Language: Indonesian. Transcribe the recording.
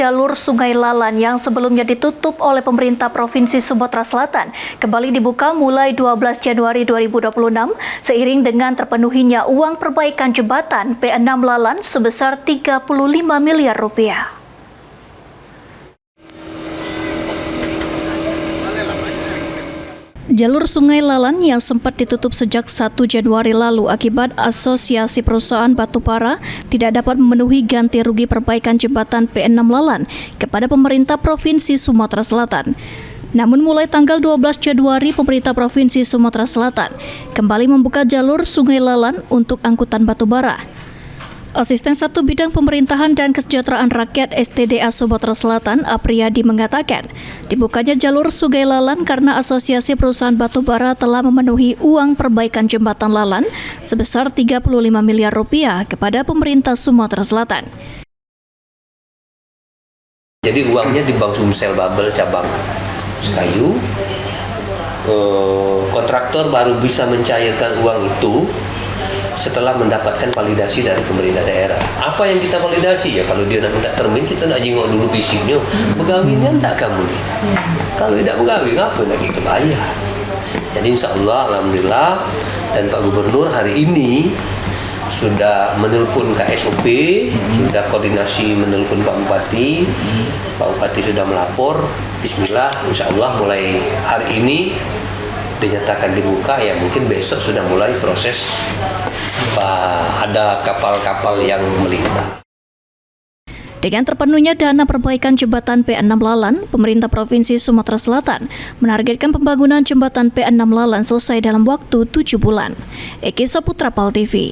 jalur Sungai Lalan yang sebelumnya ditutup oleh pemerintah Provinsi Sumatera Selatan kembali dibuka mulai 12 Januari 2026 seiring dengan terpenuhinya uang perbaikan jembatan P6 Lalan sebesar 35 miliar rupiah. Jalur Sungai Lalan yang sempat ditutup sejak 1 Januari lalu akibat Asosiasi Perusahaan Batubara tidak dapat memenuhi ganti rugi perbaikan jembatan P6 Lalan kepada pemerintah Provinsi Sumatera Selatan. Namun mulai tanggal 12 Januari, pemerintah Provinsi Sumatera Selatan kembali membuka jalur Sungai Lalan untuk angkutan batubara. Asisten 1 Bidang Pemerintahan dan Kesejahteraan Rakyat STDA Sumatera Selatan, Apriyadi, mengatakan dibukanya jalur Sungai Lalan karena Asosiasi Perusahaan Batubara telah memenuhi uang perbaikan jembatan Lalan sebesar 35 miliar rupiah kepada pemerintah Sumatera Selatan. Jadi uangnya di Bank Sumsel Babel cabang Sekayu. Kontraktor baru bisa mencairkan uang itu setelah mendapatkan validasi dari pemerintah daerah. Apa yang kita validasi? Ya kalau dia nak minta termin, kita nak jenguk dulu visinya. Pegawainya enggak kamu nih. Kalau tidak pegawai, ngapain lagi kebayar? Jadi insya Allah, alhamdulillah, dan Pak Gubernur hari ini sudah menelpon KSOP, sudah koordinasi menelpon Pak Bupati. Pak Bupati sudah melapor. Bismillah, insya Allah mulai hari ini dinyatakan dibuka, ya mungkin besok sudah mulai proses ada kapal-kapal yang melintas. Dengan terpenuhnya dana perbaikan jembatan P6 Lalan, pemerintah Provinsi Sumatera Selatan menargetkan pembangunan jembatan P6 Lalan selesai dalam waktu 7 bulan. Eki Saputra, PAL TV.